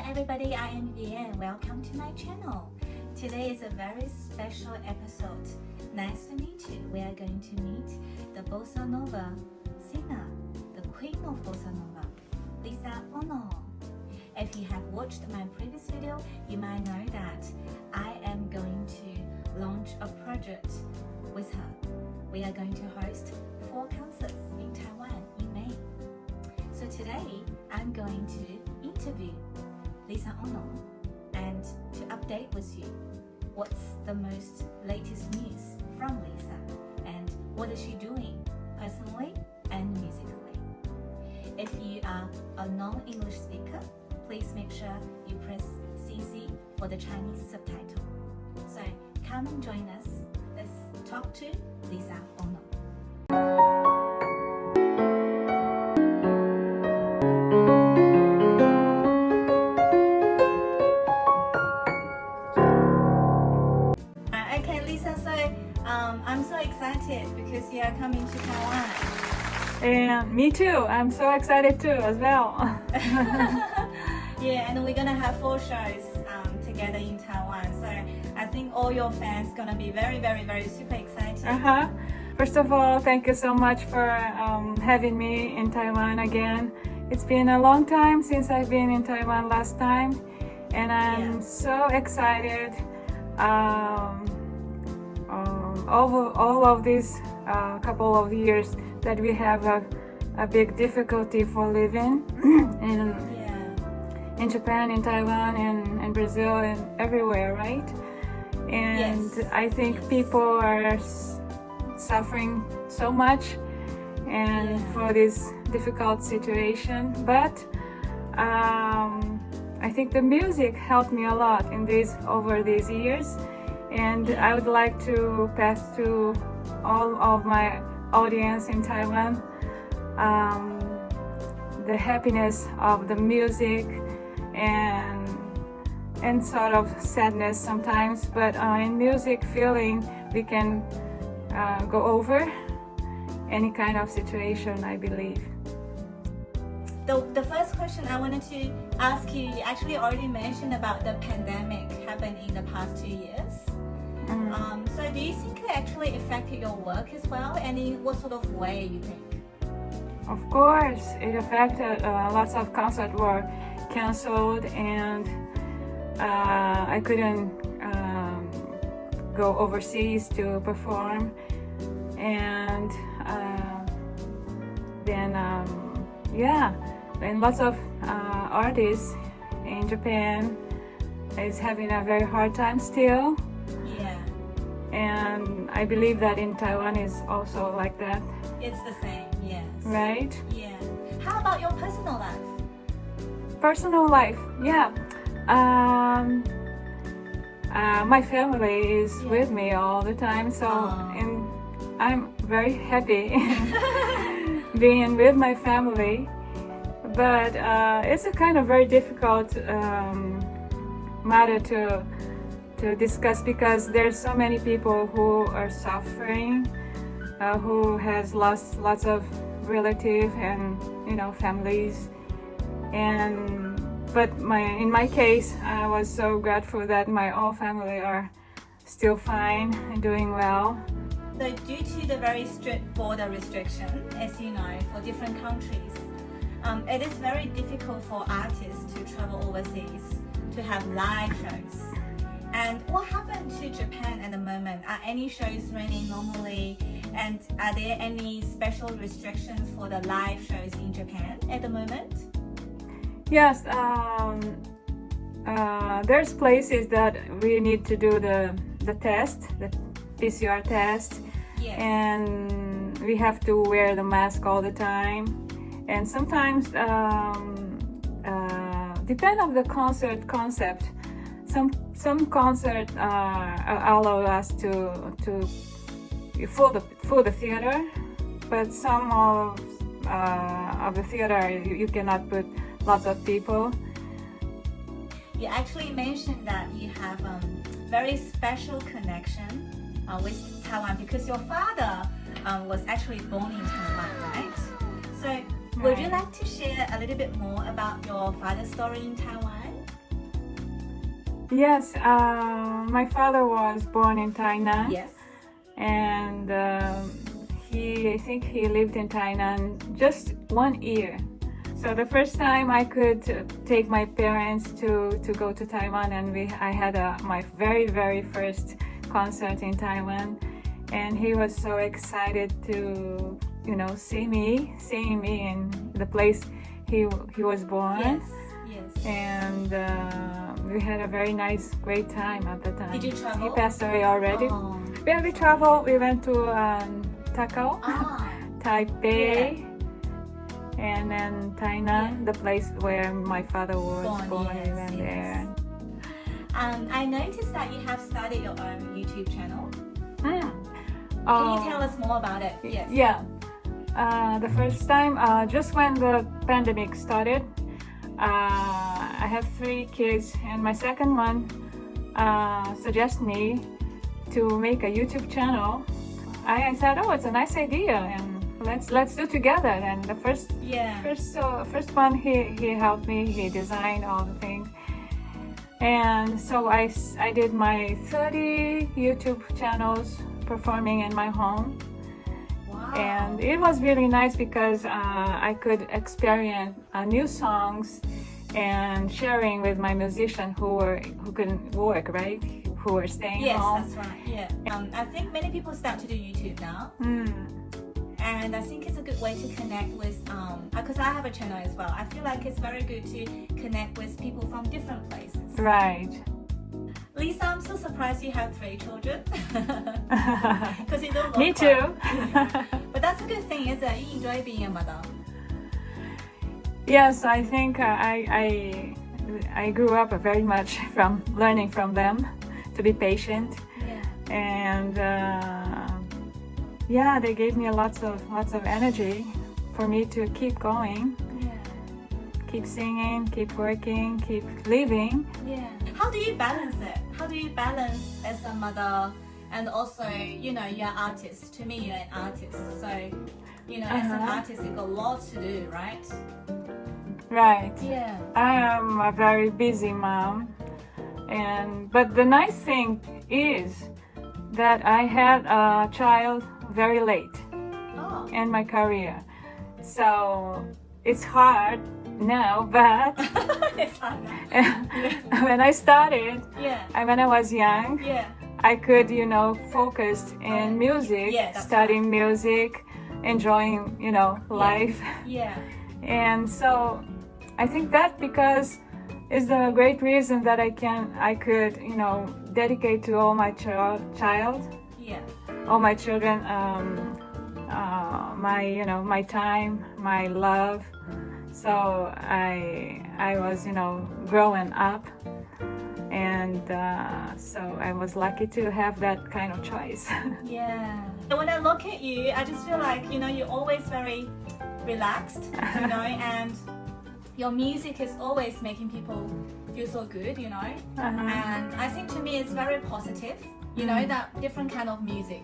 everybody, I am Vian. Welcome to my channel. Today is a very special episode. Nice to meet you. We are going to meet the Bossa Nova singer, the queen of Bossa Nova, Lisa Ono. If you have watched my previous video, you might know that I am going to launch a project with her. We are going to host 4 concerts in Taiwan in May. So today, I'm going to interview Lisa Ono and to update with you what's the most latest news from Lisa and what is she doing personally and musically. If you are a non-English speaker, please make sure you press CC for the Chinese subtitle. So come and join us. Let's talk to Lisa Ono. Okay, Lisa, so I'm so excited because you are coming to Taiwan. And me too. I'm so excited too as well. Yeah, and we're gonna have 4 shows together in Taiwan. So I think all your fans gonna be very super excited. First of all, thank you so much for having me in Taiwan again. It's been a long time since I've been in Taiwan last time, and I'm so excited. All of these couple of years that we have a big difficulty for living in Japan, in Taiwan, and Brazil, and everywhere, right? And I think people are suffering so much and for this difficult situation, but I think the music helped me a lot in over these years, and I would like to pass to all of my audience in Taiwan the happiness of the music and sort of sadness sometimes, but in music feeling we can go over any kind of situation, I believe. The first question I wanted to ask you actually already mentioned about the pandemic happened in the past 2 years. So do you think it actually affected your work as well, and in what sort of way you think? Of course, it affected. Lots of concerts were cancelled, and I couldn't go overseas to perform, and then and lots of artists in Japan is having a very hard time still. And I believe that in Taiwan is also like that. It's the same, yes. Right? Yeah. How about your personal life? Personal life, yeah. My family is with me all the time, so and I'm very happy being with my family. But it's a kind of very difficult matter to discuss because there's so many people who are suffering, who has lost lots of relatives and families, but in my case I was so grateful that my whole family are still fine and doing well. So due to the very strict border restriction, as you know, for different countries, it is very difficult for artists to travel overseas to have live shows. And what happened to Japan at the moment? Are any shows running normally? And are there any special restrictions for the live shows in Japan at the moment? Yes, there's places that we need to do the test, the PCR test, and we have to wear the mask all the time. And sometimes, depend on the concert concept. Some concerts allow us to fill the theater, but some of the theater you cannot put lots of people. You actually mentioned that you have a very special connection with Taiwan because your father was actually born in Taiwan, right? So would you like to share a little bit more about your father's story in Taiwan? Yes, my father was born in Tainan. Yes. And I think he lived in Tainan just 1 year. So the first time I could take my parents to go to Taiwan, and I had my very first concert in Taiwan, and he was so excited to seeing me in the place he was born. Yes. And we had a very nice, great time at the time. Did you travel? He passed away already. Oh. Yeah, we traveled. We went to Takao, Ah. Taipei, and then Tainan, the place where my father was born. We went there. I noticed that you have started your own YouTube channel. Can Oh, you tell us more about it? Yes. yeah. The first time, just when the pandemic started, I have 3 kids, and my second one suggested me to make a YouTube channel. I said, "Oh, it's a nice idea, and let's do together." And the first one, he helped me. He designed all the things, and so I did my 30 YouTube channels performing in my home. Wow. And it was really nice because I could experience new songs and sharing with my musicians who couldn't work, right? Who were staying home. Yes, that's right. Yeah. I think many people start to do YouTube now, and I think it's a good way to connect with. Because I have a channel as well. I feel like it's very good to connect with people from different places. Right. Lisa, I'm so surprised you have 3 children. Because you don't look Me too. But that's a good thing, is that you enjoy being a mother. Yes, I think I grew up very much from learning from them to be patient, and they gave me lots of energy for me to keep going, keep singing, keep working, keep living. Yeah. How do you balance it? How do you balance as a mother and also, you're an artist. To me, you're an artist. So, as an artist, you got lots to do, right? Right. Yeah. I am a very busy mom, but the nice thing is that I had a child very late in my career. So it's hard now, but It's hard now. when I started, Yeah. when I was young, Yeah. I could, focus in music, that's studying music, enjoying, life. Yeah. And so I think that because is the great reason that I could, dedicate to all my child, Yeah. all my children, my time, my love. So I was, growing up, and so I was lucky to have that kind of choice. Yeah. When I look at you, I just feel like, you're always very relaxed, and your music is always making people feel so good, And I think to me it's very positive, that different kind of music,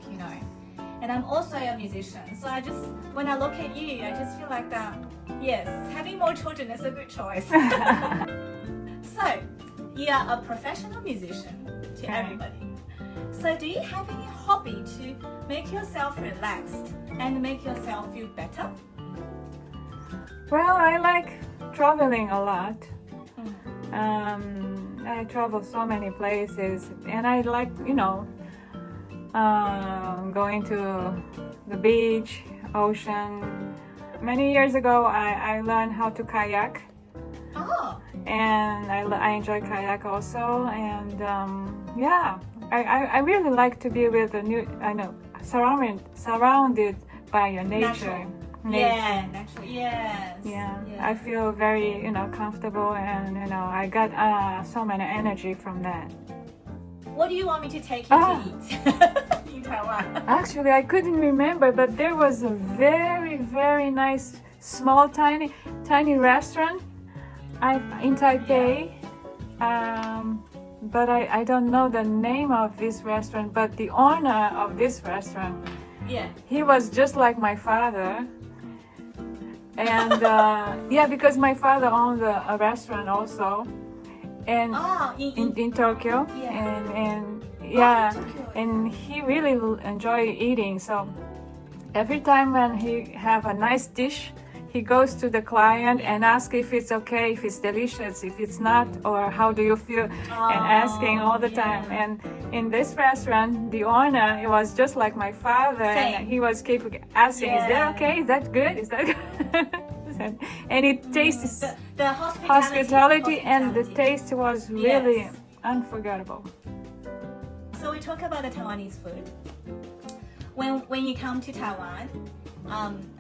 And I'm also a musician, so when I look at you, I just feel like that, yes, having more children is a good choice. So, you are a professional musician to everybody. So do you have any hobby to make yourself relaxed and make yourself feel better? Well, I like traveling a lot. I travel so many places, and I like, going to the beach, ocean. Many years ago, I learned how to kayak. Oh. And I enjoy kayak also, and I really like to be with surrounded by your nature. Yeah, naturally. Yes. Yeah. I feel very comfortable, and I got so much energy from that. What do you want me to take you to eat in Taiwan? Actually, I couldn't remember, but there was a very nice, small, tiny restaurant in Taipei. But I don't know the name of this restaurant, but the owner of this restaurant, he was just like my father. And because my father owned a restaurant also. and Oh, in Tokyo, Yeah. and yeah, Tokyo. and he really enjoy eating. So every time when he have a nice dish, he goes to the client and asks if it's okay, if it's delicious, if it's not, or how do you feel, and asking all the time. yeah. And in this restaurant, the owner, it was just like my father, Same. and he was keep asking, "Is that Yeah. okay? Is that good? Is that?" And it tastes The hospitality, and the taste was really Yes. unforgettable. So we talk about the Taiwanese food. When you come to Taiwan,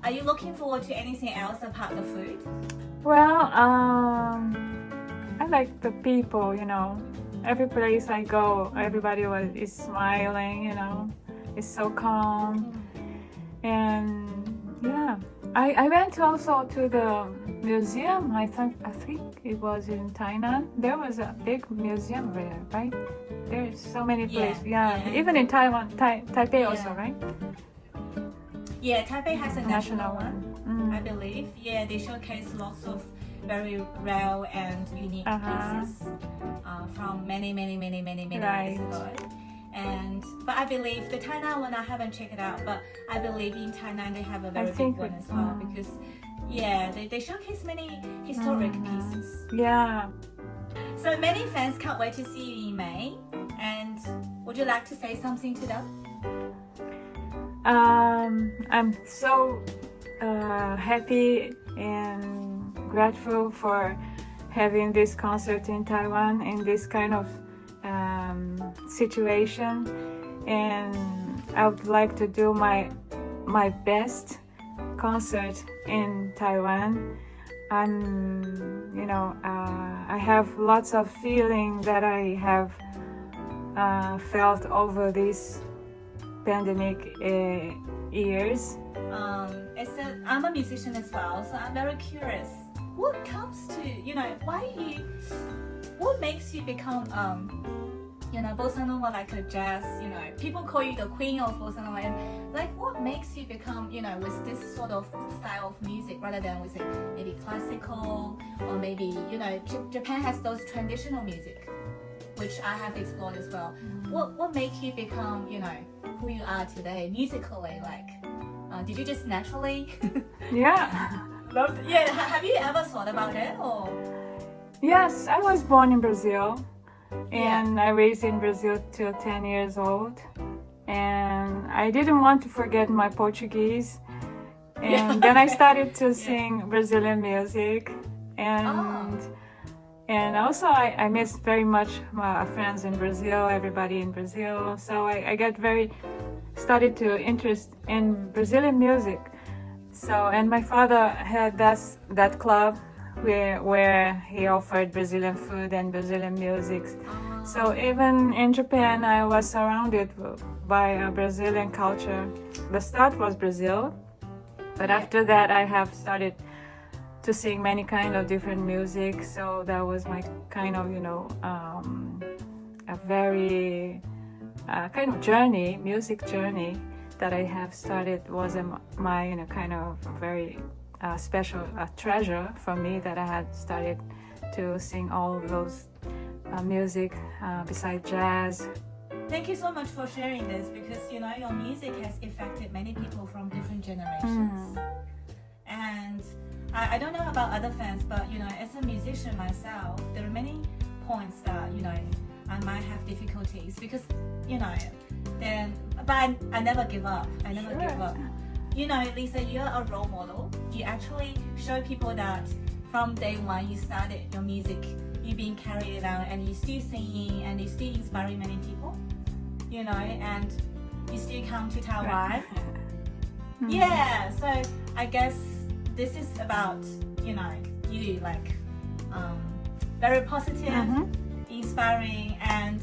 are you looking forward to anything else apart the food? Well, I like the people, Every place I go, everybody is smiling, It's so calm. And yeah, I went also to the museum. I think it was in Tainan. There was a big museum there, right? There's so many places. Yeah. Even in Taiwan, Taipei also, right? Yeah, Taipei has a national one, Mm. I believe. Yeah, they showcase lots of very rare and unique pieces from many Right. years ago. But I believe the Tainan one, I haven't checked it out, but I believe in Tainan they have a very big one as well because they showcase many historic pieces. Yeah. So many fans can't wait to see you in May. And would you like to say something to them? I'm so happy and grateful for having this concert in Taiwan in this kind of situation, and I would like to do my best concert in Taiwan. I have lots of feeling that I have felt over these pandemic years. I'm a musician as well, so I'm very curious. What comes to what makes you become bossa nova, like a jazz? People call you the queen of bossa nova. And like, what makes you become with this sort of style of music rather than with maybe classical or maybe Japan has those traditional music, which I have explored as well. What makes you become who you are today musically? Like, did you just naturally? Yeah. Yeah. Have you ever thought about it or? Yes, I was born in Brazil, and I raised in Brazil till 10 years old, and I didn't want to forget my Portuguese, and then I started to sing Brazilian music, and also I miss very much my friends in Brazil, everybody in Brazil, so I got started to interest in Brazilian music. So, and my father had that club where he offered Brazilian food and Brazilian music. So even in Japan, I was surrounded by Brazilian culture. The start was Brazil, but after that, I have started to sing many kind of different music. So that was my kind of a very kind of music journey that I have started. Was my kind of very special treasure for me that I had started to sing all of those music besides jazz. Thank you so much for sharing this because your music has affected many people from different generations. And I don't know about other fans, but as a musician myself, there are many points that I might have difficulties because but I never give up. I never give up. Lisa, you're a role model. You actually show people that from day one you started your music, you being carried out, and you still singing, and you still inspiring many people. And you still come to Taiwan. Yeah. So I guess this is about you like very positive, inspiring, and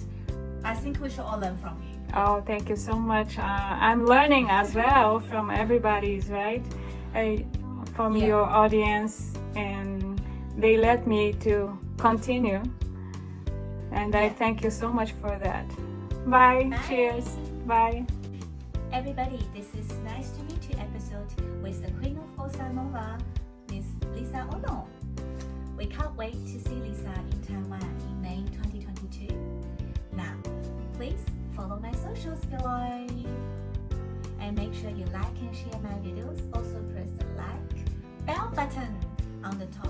I think we should all learn from you. Oh, thank you so much. I'm learning as well from everybody's, right? From your audience, and they let me to continue. And I thank you so much for that. Bye. Cheers. Bye. Everybody, this is Nice to Meet You episode with the Queen of Bossa Nova, Miss Lisa Ono. We can't wait to see Lisa in Taiwan in May socials below. And make sure you like and share my videos. Also press the like bell button on the top